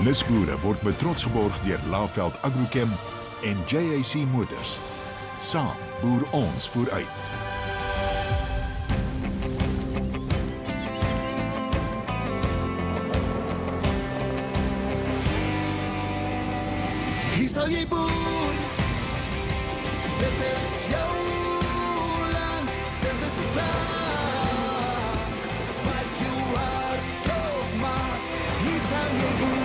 Nisboere word met trots geborg deur Laveld Agrochem en JAC Motors. Saam boer ons vooruit. Hier sal jy boer, dit is jou land, dit is die plek, wat jou hart opmaak, hier sal jy boer.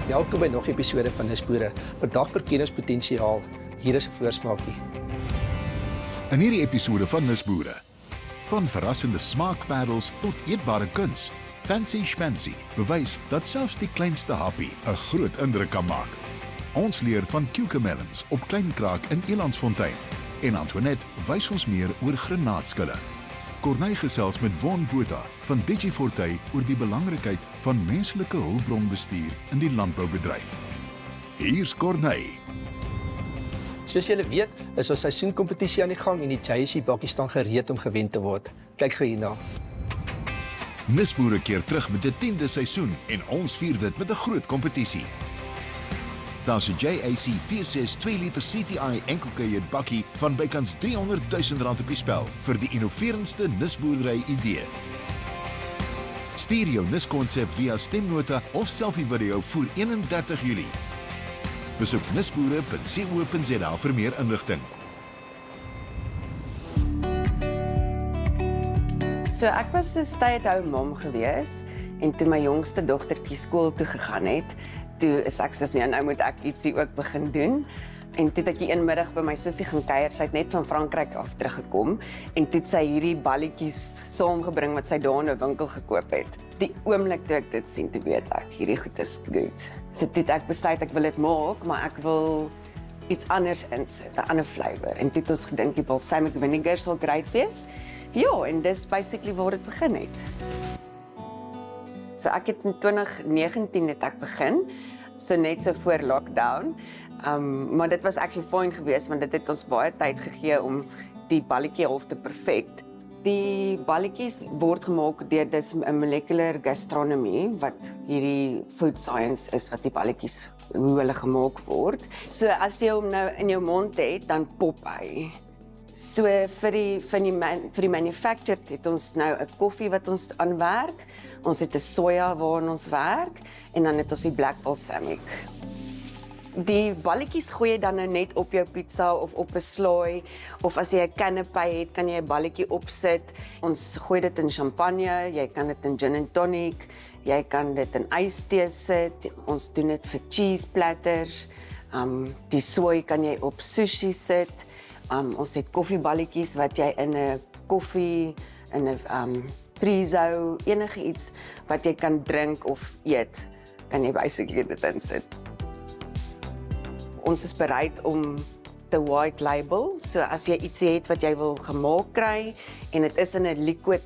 Welkom by nog 'n episode van Nisboere. Vandag verkenningspotensiaal. Hier is 'n voorsmaakie. In hierdie episode van Nisboere, van verrassende smaakparels tot eetbare kuns, Fancy Schmancy bewys dat selfs die kleinste happie 'n groot indruk kan maak. Ons leer van cucamelons op Kleinkraak in Elandsfontein en Antoinette wys ons meer oor granaatskille. Corneille gesels met Von Botha van DigiForte oor die belangrikheid van menslike hulpbronbestuur in die landboubedryf. Hier's Corneille. Soos julle weet, is ons seisoenkompetisie aan die gang en die JAC bakkies staan gereed om gewen te word. Kyk gou hierna. Nisboere keer terug met die 10de seisoen en ons vier dit met 'n groot kompetisie. Daar's 'n JAC T6 2 liter CTI enkelkuier bakkie van bykans R300 000 op die spel vir die innoverendste nisboerdery idee. Stuur jou niskonsep via stemnota of selfie video voor 31 Julie. Besoek nisboere.co.za vir meer inligting. So ek was 'n stay-at-home mom gewees en toe my jongste dogtertjie skool toe gegaan het, toe is ek soos nee, nou moet ek ietsie ook begin doen. En toe het ek die een middag by my sussie gaan kuier, sy het net van Frankryk af teruggekom en toe het sy hierdie balletjies saamgebring wat sy daar in 'n winkel gekoop het. Die oomblik toe ek dit sien, toe weet ek, hierdie goed is goed. So toe het ek besluit ek wil dit maak, maar ek wil iets anders insit, 'n ander flavour. En toe het ons gedink die balsamic vinegar sal great wees. Ja, en dis basically waar dit begin het. So ek het in 2019 het ek begin, so net so voor lockdown. Maar dit was actually fyn geweest want dit het ons baie tyd gegee om die balletjie half te perfect. Die balletjies word gemaak deur dis 'n molecular gastronomie wat hierdie food science is wat die balletjies hoe hulle gemaak word. So as jy hom nou in jou mond het, dan pop hy. So vir die manufacturer het ons nou 'n koffie wat ons aanwerk. Ons het 'n soja waarin ons werk en dan het ons die black balsamic. Die balletjies gooi jy dan nou net op jou pizza of op 'n slaai of as jy 'n canapé het, kan jy 'n balletjie opsit. Ons gooi dit in champagne, jy kan dit in gin and tonic, jy kan dit in ystee sit. Ons doen dit vir cheese platters. Die sooi kan jy op sushi sit. Ons het koffieballetjies wat jy in 'n koffie, in 'n frizo, enige iets wat jy kan drink of eet, kan jy basically dit insit. Ons is bereid om te white label, so as jy ietsie het wat jy wil gemaak kry en dit is in 'n liquid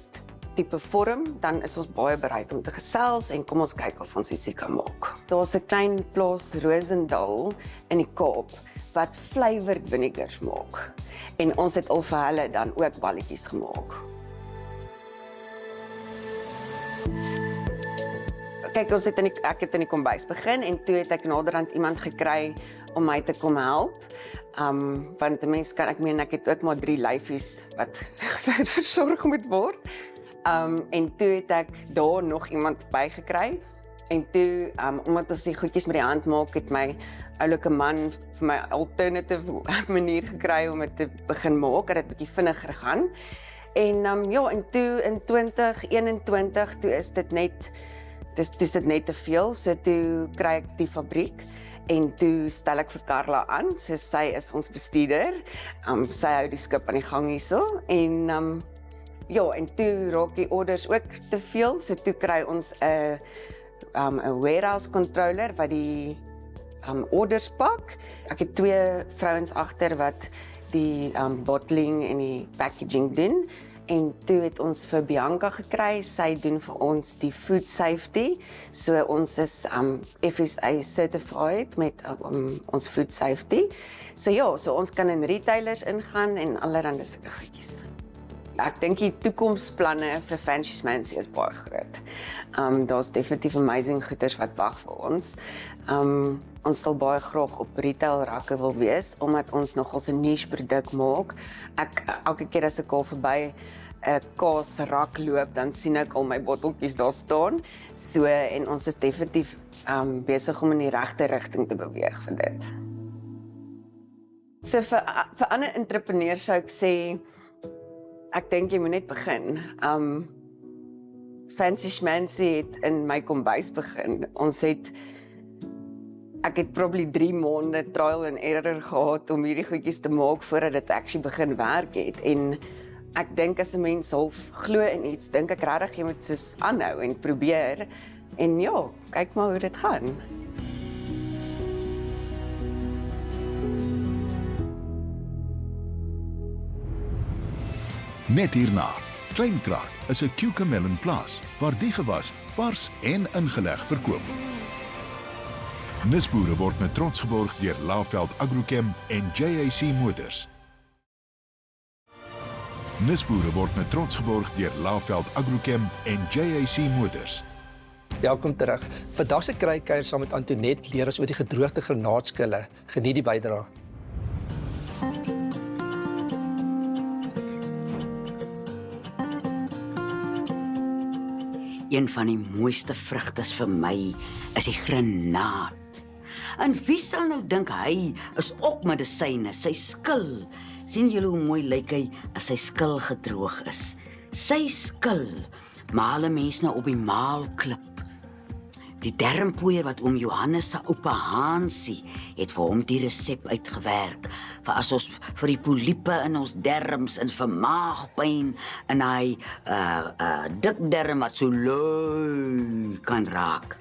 tipe vorm, dan is ons baie bereid om te gesels en kom ons kyk of ons ietsie kan maak. Daar's 'n klein plaas Rosendal in die Kaap wat flavored vinegars maak. En ons het al vir hulle dan ook balletjies gemaak. Kyk, ek het in die kombuis begin en toe het ek naderhand iemand gekry om my te kom help. Want 'n mens kan, ek het ook maar 3 lyfies wat versorg moet word. En toe het ek daar nog iemand bygekry. En toe, omdat ons die goedjies met die hand maak, het my oulike man vir my alternative manier gekry om dit te begin maak, dat dit bietjie vinniger gaan. En en toe in 2021, toe is dit net te veel, so toe kry ek die fabriek en toe stel ek vir Carla aan, so sy is ons bestuurder, sy hou die skip aan die gang hierso, en en toe raak die orders ook te veel, so toe kry ons 'n warehouse controller wat die orders pak. Ek het 2 vrouens agter wat die bottling en die packaging doen. En toe het ons vir Bianca gekry, sy doen vir ons die food safety. So ons is FSA certified met ons food safety. So ja, so ons kan in retailers ingaan en allerhande sulke goedjies. Ek dink die toekomsplanne vir Fancy Schmancy is baie groot. Daar's definitief amazing goeders wat wag vir ons. Ons sal baie graag op retail rakke wil wees, omdat ons nogals 'n niche produk maak. Elke keer as ek al verby 'n kaasrak loop, dan sien ek al my botteltjies daar staan. So, en ons is definitief besig om in die regte rigting te beweeg vir dit. So vir ander entrepreneurs sou ek sê, ek dink jy moet net begin. Fancy Schmancy het in my kombuis begin. Ek het probably 3 maande trial and error gehad om hierdie goedjies te maak voordat dit actually begin werk het. En ek dink as 'n mens half glo in iets, dink ek regtig jy moet soos aanhou en probeer. En ja, kyk maar hoe dit gaan. Net hierna. Kleinkraak is 'n cucamelon plaas waar die gewas vars en ingeleg verkoop. Nisboere word met trots geborg deur Laveld Agrochem en JAC Motors. Nisboere word met trots geborg deur Laveld Agrochem en JAC Motors. Welkom terug. Vandag se kruikuier saam met Antoinette leer ons oor die gedroogde granaatskille. Geniet die bydrae. Een van die mooiste vrugtes vir my is die granaat. En wie sal nou dink hy is ook medisyne, sy skil. Sien julle hoe mooi lyk hy as sy skil gedroog is? Sy skil maal 'n mens nou op die maalklip. Die dermpoeier wat oom Johannes se oupa Hansie het vir hom die resep uitgewerk vir as ons vir die poliepe in ons derms en vir maagpyn en hy dik derm wat so lui kan raak.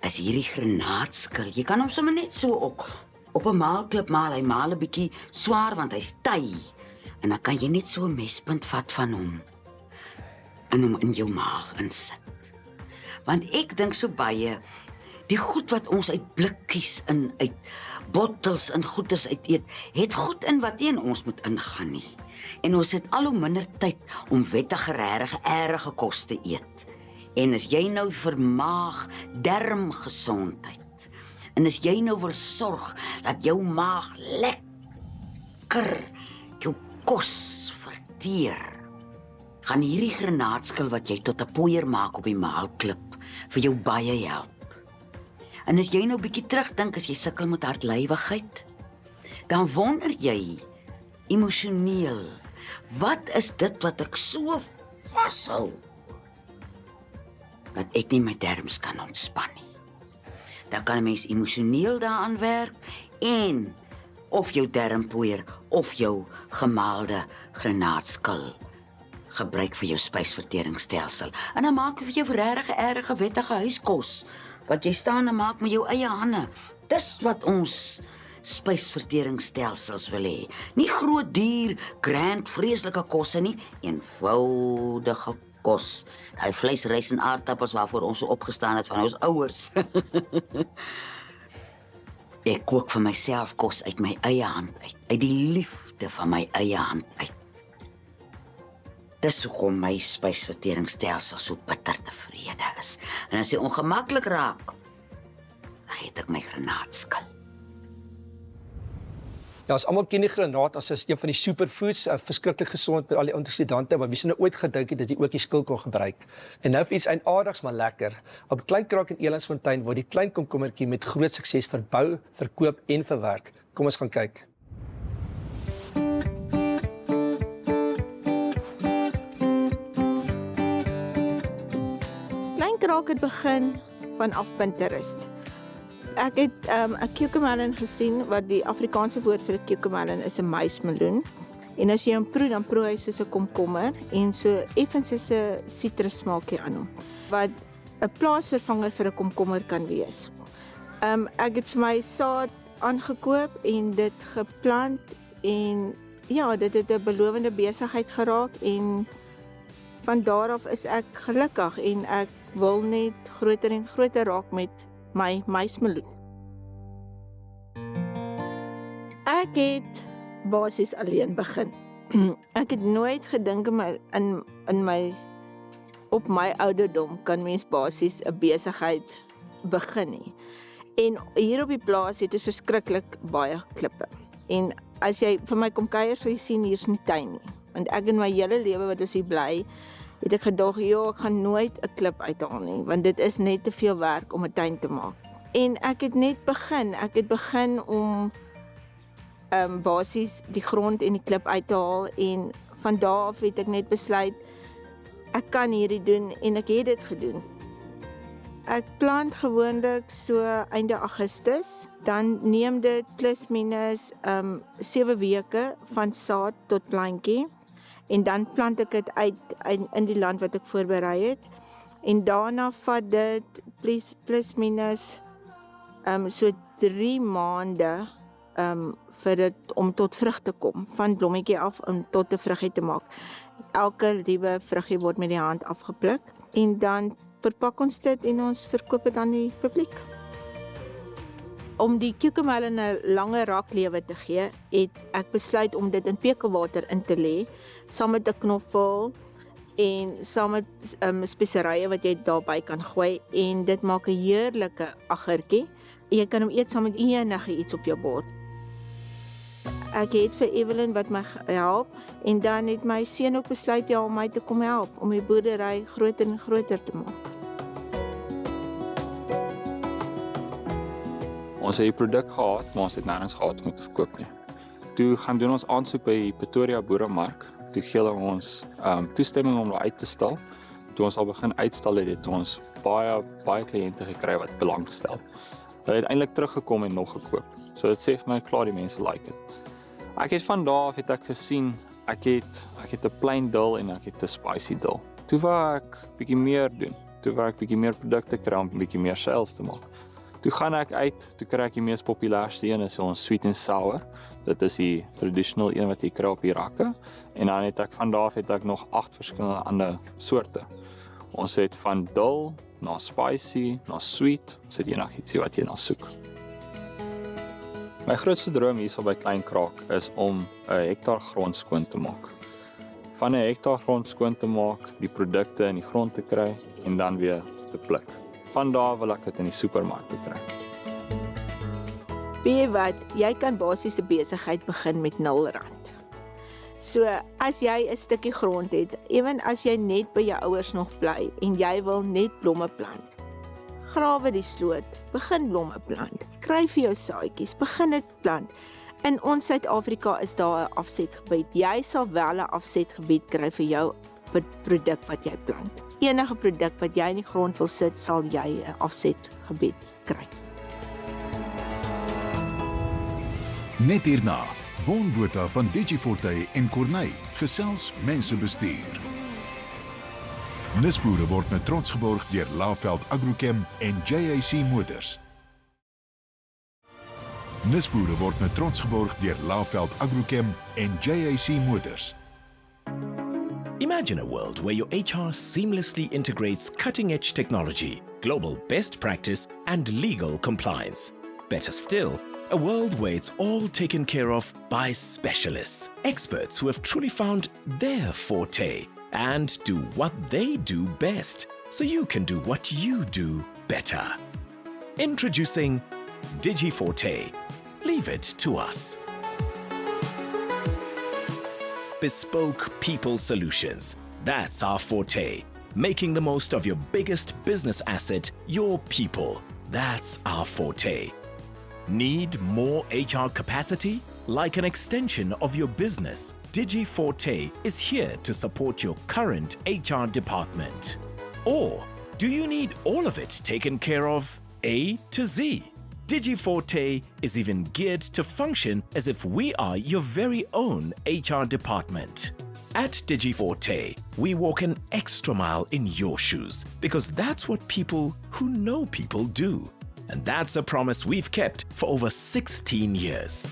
Is hierdie granaatskil. Jy kan hom sommer net so ook op 'n maalklip maal. Hy maal 'n bietjie swaar want hy's taai. En dan kan jy net so 'n mespunt vat van hom en hom in jou maag insit. Want ek dink so baie, die goed wat ons uit blikkies en uit bottels en goeders uit eet, het goed in wat nie in ons moet ingaan nie. En ons het al hoe minder tyd om wettige, regtig erge kos te eet. En as jy nou vir maag, darmgesondheid, en as jy nou wil sorg dat jou maag lekker jou kos verteer, gaan hierdie granaatskil wat jy tot 'n poeier maak op die maalklip vir jou baie help. En as jy nou bietjie terugdink as jy sukkel met hartlywigheid, dan wonder jy emosioneel, wat is dit wat ek so vashou dat ek nie my darmes kan ontspan nie. Dan kan 'n mens emosioneel daaraan werk en of jou darmpoeier of jou gemaalde granaatskil gebruik vir jou spysverteringsstelsel. En dan maak vir jou regtig erge wettige huiskos wat jy staan en maak met jou eie hande. Dis wat ons spysverteringsstelsels wil hê. Nie groot duur, grand, vreeslike kosse nie, eenvoudige kos. Daai vleis, rys en aardappels waarvoor ons so opgestaan het van ons ouers. Ek kook vir myself kos uit my eie hand uit die liefde van my eie hand uit. Dis hoekom my spysverteringsstelsel so bitter tevrede is. En as hy ongemaklik raak, dan het ek my granaatskil. Ja, ons almal ken die granaat as een van die superfoods, verskriklik gesond met al die antioxidante, maar wie sou nou ooit gedink het dat jy ook die skil kon gebruik. En nou vir iets eienaardigs maar lekker. Op Kleinkraak in Elandsfontein word die klein komkommertjie met groot sukses verbou, verkoop en verwerk. Kom ons gaan kyk. Kleinkraak het begin vanaf Pinterest. Ek het 'n cucamelon gesien wat die Afrikaanse woord vir 'n cucamelon is 'n muismeloen. En as jy hom proe, dan proe hy soos 'n komkommer en so effens soos 'n sitrussmaakie aan hom, wat 'n plaasvervanger vir 'n komkommer kan wees. Ek het vir my saad aangekoop en dit geplant en ja, dit het 'n belovende besigheid geraak en van daar af is ek gelukkig en ek wil net groter en groter raak met my muismeloen. Ek het basies alleen begin. Ek het nooit gedink in my op my ouderdom kan mens basies 'n besigheid begin nie. En hier op die plaas het ons verskriklik baie klippe. En as jy vir my kom kuier, sal jy sien hier's nie tuin nie. Want ek in my hele lewe wat ons hier bly, het ek gedog, ek gaan nooit 'n klip uithaal nie, want dit is net te veel werk om 'n tuin te maak. En ek het begin om basies die grond en die klip uit te haal en van daar af het ek net besluit ek kan hierdie doen en ek het dit gedoen. Ek plant gewoonlik so einde Augustus, dan neem dit plus minus 7 weke van saad tot plantjie en dan plant ek dit uit in die land wat ek voorberei het en daarna vat dit plus minus so 3 maande vir dit om tot vrug te kom, van blommetjie af om tot 'n vruggie te maak. Elke liewe vruggie word met die hand afgepluk en dan verpak ons dit en ons verkoop dit aan die publiek. Om die cucumber 'n lange raklewe te gee, het ek besluit om dit in pekelwater in te lê, saam met 'n knoffel en saam met speserye wat jy daarby kan gooi en dit maak 'n heerlike aggertjie. Jy kan hom eet saam met enige iets op jou bord. Ek het vir Evelyn wat my help en dan het my seun ook besluit om my te kom help om die boerdery groter en groter te maak. Ons het die produk gehad, maar ons het nêrens gehad om te verkoop nie. Toe gaan doen ons aansoek by die Pretoria Boeremark. Toe gee hulle ons toestemming om uit te stal. Toe ons al begin uitstal het ons baie kliënte gekry wat belang gestel. Hulle het eintlik teruggekom en nog gekoop. So dit sê vir my klaar die mense like dit. Ek het van daar af het ek gesien, ek het 'n plain dill en ek het 'n spicy dill. Toe wou ek bietjie meer doen. Toe wou ek bietjie meer produkte kry om bietjie meer sales te maak. Toe gaan ek uit, toe kry ek die mees populairste een is ons sweet and sour. Dit is die traditional een wat jy kry op die rakke. En dan het ek van daar af het ek nog 8 verskillende ander soorte. Ons het van dill na spicy, na sweet, ons het enigiets wat jy na soek. My grootste droom hier by Klein Kraak is om 'n hektaar grond skoon te maak. Van 'n hektaar grond skoon te maak, die produkte in die grond te kry en dan weer te pluk. Van daar wil ek dit in die supermarkte kry. Weet jy wat, jy kan basies 'n besigheid begin met R0. So, as jy 'n stukkie grond het, ewen as jy net by jou ouers nog bly en jy wil net blomme plant, grawe die sloot, begin blomme plant, kry vir jou saadjies, begin dit plant. In ons Suid-Afrika is daar 'n afsetgebied. Jy sal wel 'n afsetgebied kry vir jou produk wat jy plant. Enige produk wat jy in die grond wil sit, sal jy 'n afsetgebied kry. Net hierna, woonbota van Digiforte en Corneille gesels mensebestuur. Nisboere word met trots geborg deur Laveld Agrochem en JAC Motors. Nisboere word met trots geborg deur Laveld Agrochem en JAC Motors. Imagine a world where your HR seamlessly integrates cutting-edge technology, global best practice, and legal compliance. Better still, a world where it's all taken care of by specialists, experts who have truly found their forte and do what they do best, so you can do what you do better. Introducing DigiForte. Leave it to us. Bespoke people solutions. That's our forte. Making the most of your biggest business asset, your people. That's our forte. Need more HR capacity? Like an extension of your business, DigiForte is here to support your current HR department. Or do you need all of it taken care of A to Z? DigiForte is even geared to function as if we are your very own HR department. At DigiForte, we walk an extra mile in your shoes because that's what people who know people do. And that's a promise we've kept for over 16 years.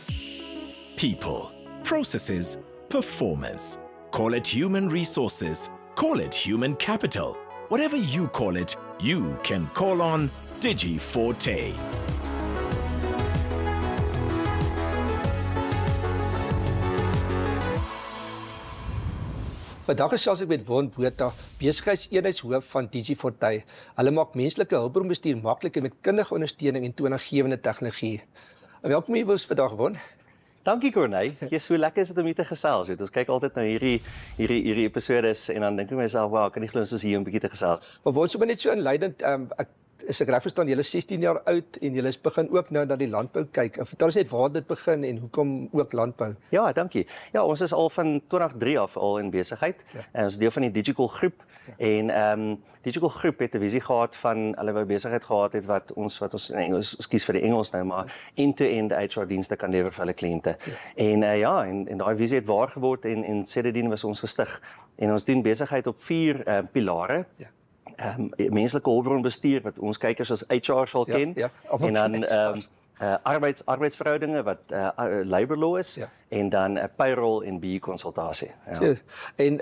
People, processes, performance. Call it human resources. Call it human capital. Whatever you call it, you can call on DigiForte. Vandag gesels ek met Von Botha, besigheidseenheidshoof van Digi4Ty. Hulle maak menslike hulpbronbestuur makliker met kundige ondersteuning en toonaangewende tegnologie. Welkom hier by ons vandag, Von. Dankie Corneille. Jy so lekker is dit om hier te gesels. Ons kyk altyd na hierdie episodes en dan dink ek myself, wow, kan nie glo ons is hier om 'n bietjie te gesels. Maar Von, sommer net so inleidend, is ek reg verstaan, julle is 16 jaar oud en julle is begin ook nou na die landbou kyk. Vertel ons net waar dit begin en hoekom ook landbou? Ja, dankie. Ja, ons is al van 2003 af al in besigheid. En ons is deel van die Digital Groep en Digital Groep het 'n visie gehad van hulle wou besigheid gehad het wat ons in Engels, skuis vir die Engels nou, maar end-to-end HR dienste kan lewer vir hulle kliënte. En daai visie het waar geword en sedertdien was ons gestig. En ons doen besigheid op 4 pilare. Menslike hulpbronbestuur wat ons kykers as HR sal ken en dan arbeidsverhoudinge wat labor law is en dan payroll en BE konsultasie. Ja. En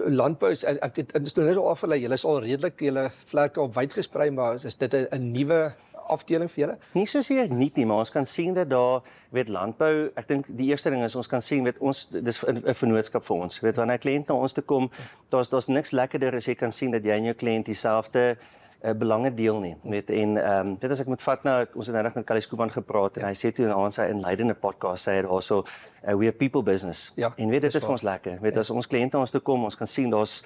landbou is ek het nou al afgelei, julle is al redelik julle vlerke op wyd versprei, maar is dit 'n nuwe afdeling vir julle? Nie soseer nie, maar ons kan sien dat daar landbou, ek dink die eerste ding is ons kan sien ons dis 'n vennootskap vir ons. Wanneer 'n kliënt na ons toe kom, daar's niks lekkerder as jy kan sien dat jy en jou kliënt dieselfde belange deel nie. Dit as ek moet vat nou, ons het nou net met Callie Skooman gepraat en hy sê toe aan sy inleidende podcast sê hy daarso we are people business. En dit is vir ons lekker. As ons kliënte ons toe kom, ons kan sien daar's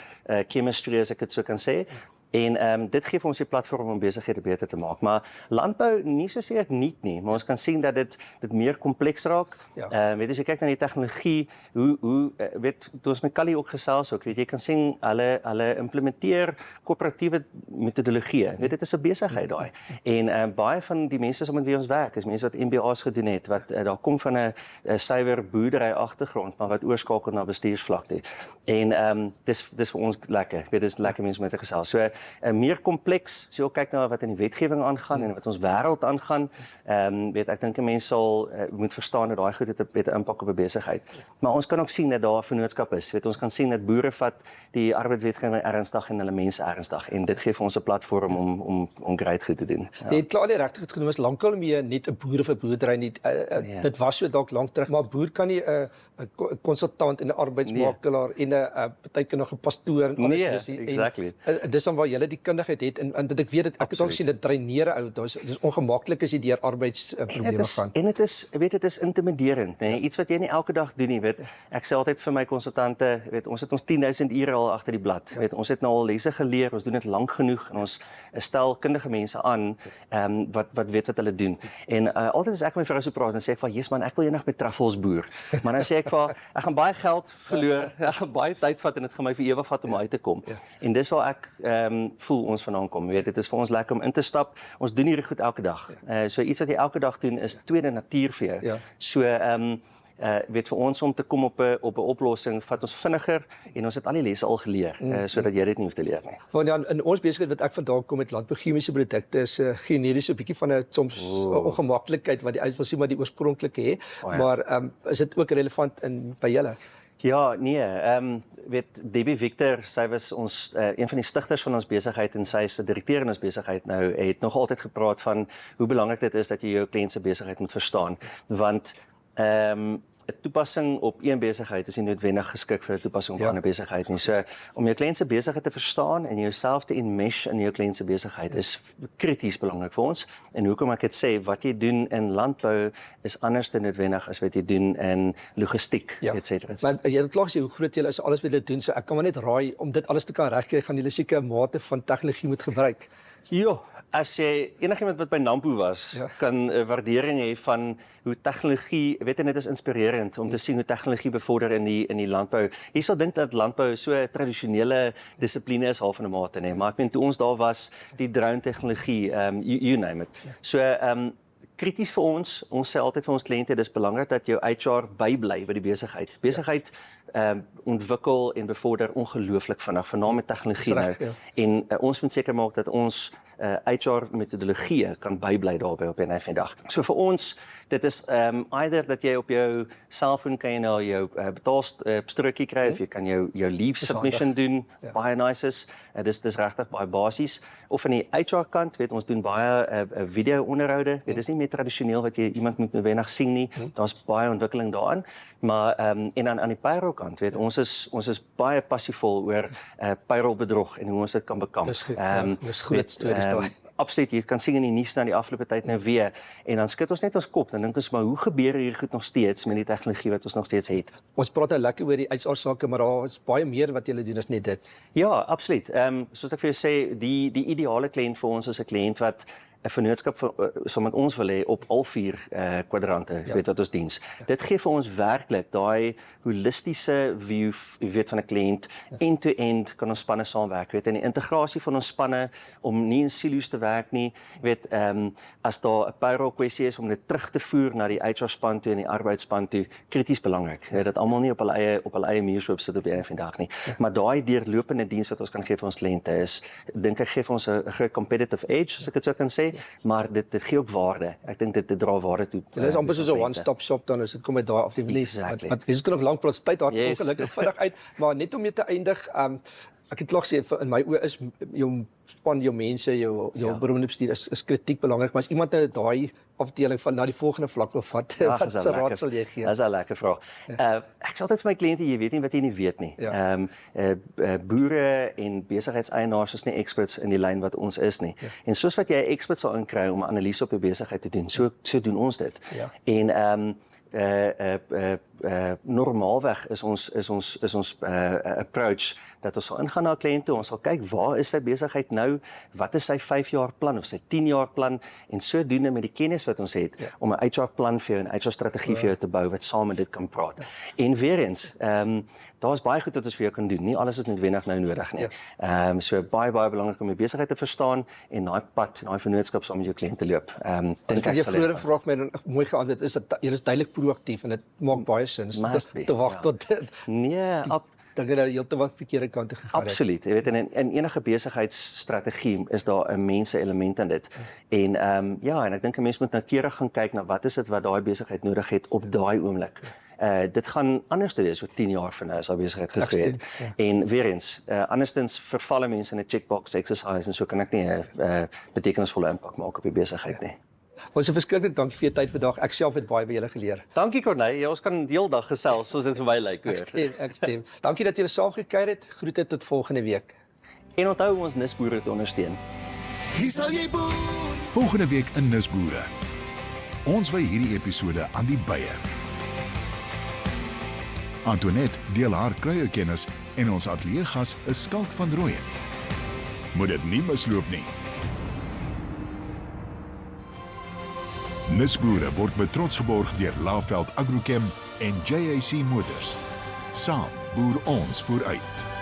chemistry as ek dit so kan sê. En dit gee vir ons die platform om besighede beter te maak. Maar landbou nie soseer nuut nie, maar ons kan sien dat dit meer kompleks raak. As jy kyk na die tegnologie, hoe toe ons met Callie ook gesels ook, jy kan sien hulle implementeer koöperatiewe metodologieë. Dit is 'n besigheid daai. En baie van die mense met wie ons werk is mense wat MBA's gedoen het, wat daar kom van 'n suiwer boerdery agtergrond, maar wat oorskakel na bestuursvlak toe. En dis vir ons lekker. Dis lekker mense met te gesels. So meer kompleks, as jy ook kyk na wat in die wetgewing aangaan en wat ons wêreld aangaan, ek dink 'n mens sal moet verstaan dat daai goed het 'n impak op 'n besigheid. Maar ons kan ook sien dat daar 'n vennootskap is. Ons kan sien dat boere vat die arbeidswetgewing ernstig en hulle mense ernstig en dit gee vir ons 'n platform om great goed te doen. Jy het klaar die regtig goed genoem, is lankal meer net 'n boer of 'n boerdery nie. Dit was so dalk lank terug, maar boer kan nie 'n konsultant en 'n arbeidsmakelaar en 'n partykeer nog 'n pastoor en alles exactly. Dis dan waar jy die kundigheid het en dat ek weet dat ek het ook sien dit draineer uit. Dis ongemaklik as jy deur arbeidsprobleme gaan. En dit is intimiderend, nê? Iets wat jy nie elke dag doen nie, Ek sê altyd vir my konsultante, ons het ons 10,000 ure al agter die blad. Ons het nou al lesse geleer, ons doen dit lank genoeg en ons stel kundige mense aan wat weet wat hulle doen. En altyd as ek met my vrou so praat en sê ek van, "Jesus man, ek wil eendag met truffels boer." Maar dan sê ek vir haar, ek gaan baie geld verloor, ek gaan baie tyd vat en dit gaan my vir ewig vat om uit te kom. En dis waar ek voel ons vandaan kom. Dit is vir ons lekker om in te stap. Ons doen hierdie goed elke dag. So iets wat jy elke dag doen is tweede natuur vir jou. So vir ons om te kom op 'n oplossing vat ons vinniger en ons het al die lesse al geleer sodat jy dit nie hoef te leer nie. Want in ons besigheid wat ek vandaan kom met landbouchemiese produkte is generiese bietjie van 'n soms ongemaklikheid wat die uit wil sien maar die oorspronklike hè. Maar is dit ook relevant by julle? Ja, nee, Debbie Victor, sy was ons een van die stigters van ons besigheid en sy is 'n direkteur in ons besigheid nou, het nog altyd gepraat van hoe belangrik dit is dat jy jou kliënt se besigheid moet verstaan, want 'n toepassing op een besigheid is nie noodwendig geskik vir 'n toepassing op 'n ander besigheid nie. So om jou kliënt se besigheid te verstaan en jouself te enmesh in jou kliënt se besigheid is krities belangrik vir ons. En hoekom ek dit sê, wat jy doen in landbou is anders dan noodwendig as wat jy doen in logistiek, etc. Maar jy het klaar gesê hoe groot julle is, alles wat julle doen, so ek kan maar net raai om dit alles te kan regkry, gaan julle seker 'n mate van tegnologie moet gebruik. Ja, as jy enigiemand wat by Nampo was, kan 'n waardering hê van hoe tegnologie, en dit is inspirerend om te sien hoe tegnologie bevorder in die landbou. Jy sal dink dat landbou so 'n tradisionele dissipline is half in 'n mate, nee, maar ek meen toe ons daar was, die drone tegnologie, you name it. So krities vir ons sê altyd vir ons kliënte, dis belangrik dat jou HR bybly by die besigheid. Besigheid ontwikkel en bevorder ongelooflik vinnig, veral met tegnologie nou. En ons moet seker maak dat ons HR metodologieë kan bybly daarbey op 'n dag. So vir ons, dit is either dat jy op jou selfoon kan jy nou jou betaalstrokie kry of jy kan jou leave submission doen, baie nice is. Dis regtig baie basies. Of aan die HR kant, ons doen baie video onderhoude. Dis nie meer tradisioneel wat jy iemand moet noodwendig sien nie. Daar's baie ontwikkeling daarin, maar en dan aan die payroll kant kant. Weet ons is baie passievol oor payrollbedrog en hoe ons dit kan bekamp. Dis groot stories daai. Absoluut, jy kan sien in die nuus nou die afgelope tyd nou weer en dan skud ons net ons kop, dan dink ons maar hoe gebeur hier goed nog steeds met die tegnologie wat ons nog steeds het. Ons praat nou lekker oor die HR-sake, maar daar is baie meer wat julle doen as net dit. Ja, absoluut. Soos ek vir jou sê, die ideale kliënt vir ons is 'n kliënt wat 'n vennootskap so met ons wil hê op al 4 kwadrante, weet wat ons diens. Dit gee vir ons werklik daai holistiese view, weet van 'n kliënt, end-to-end kan ons spanne saamwerk, weet en die integrasie van ons spanne om nie in silo's te werk nie, weet as daar 'n payroll kwessie is om dit terug te voer na die HR span toe en die arbeidsspan toe, krities belangrik. Dat almal nie op hulle eie muurshoop sit op die einde van die dag nie. Maar daai deurlopende diens wat ons kan gee vir ons kliënte is, dink ek gee vir ons 'n groot competitive edge, as ek dit sou kan sê. Maar dit gee ook waarde. Ek dink dit dra waarde toe. Dit is amper soos 'n one-stop shop dan as dit kom uit daai af die verlies. Wat dis nog lank praat tyd daar ongelukkig vinnig uit, maar net om mee te eindig, ek het klaar gesê in my oë is jou span, jou mense, jou beroepsbestuur is kritiek belangrik, maar as iemand nou daai afdeling van na die volgende vlak wil vat, wat se raad sal jy gee? Dis 'n lekker vraag. Ek sê altyd vir my kliënte, jy weet nie wat jy nie weet nie. Boere en besigheidseienaars is nie experts in die lyn wat ons is nie. En soos wat jy 'n expert sal inkry om 'n analise op 'n besigheid te doen, so doen ons dit. En normaalweg is ons approach dat ons sal ingaan na 'n kliënt toe, ons sal kyk waar is sy besigheid nou, wat is sy 5-jaar plan of sy 10-jaar plan en sodoende met die kennis wat ons het om 'n HR plan vir jou en HR strategie vir jou te bou wat saam met dit kan praat. En weer eens, daar's baie goed wat ons vir jou kan doen. Nie alles is noodwendig nou nodig nie. So baie belangrik om jou besigheid te verstaan en daai pad, daai vennootskap saam met jou kliënt te loop. Dink ek vroeër vraag my dan mooi geantwoord is dat jy is duidelik proaktief en dit maak baie sin. Te wag tot dit. Nee, dan het jy heeltemal verkeerde kante gegaan. Absoluut. Jy weet in enige besigheidsstrategie is daar 'n mense element in dit. En en ek dink 'n mens moet noukeurig gaan kyk na wat is dit wat daai besigheid nodig het op daai oomblik. Dit gaan anders te wees oor 10 jaar van nou as daai besigheid gegroei het. En weer eens, andersins vervalle mense in 'n checkbox exercise en so kan ek nie 'n betekenisvolle impak maak op die besigheid nie. Ons is verskriklik dankie vir jou tyd vandag. Ek self het baie by julle geleer. Dankie Corneille, ons kan die hele dag gesels soos dit vir my lyk, hoor. Ek stem. Dankie dat julle saam gekyk het. Groete tot volgende week. En onthou om ons nisboere te ondersteun. Hier sal jy boer. Volgende week in Nisboere. Ons wy hierdie episode aan die beier. Antoinette deel haar kruiekennis en ons ateljeegas is Skalk van Rooyen. Moet dit nie misloop nie. Nisboere word met trots geborg deur Laveld Agrochem en JAC Motors. Saam boer ons vooruit.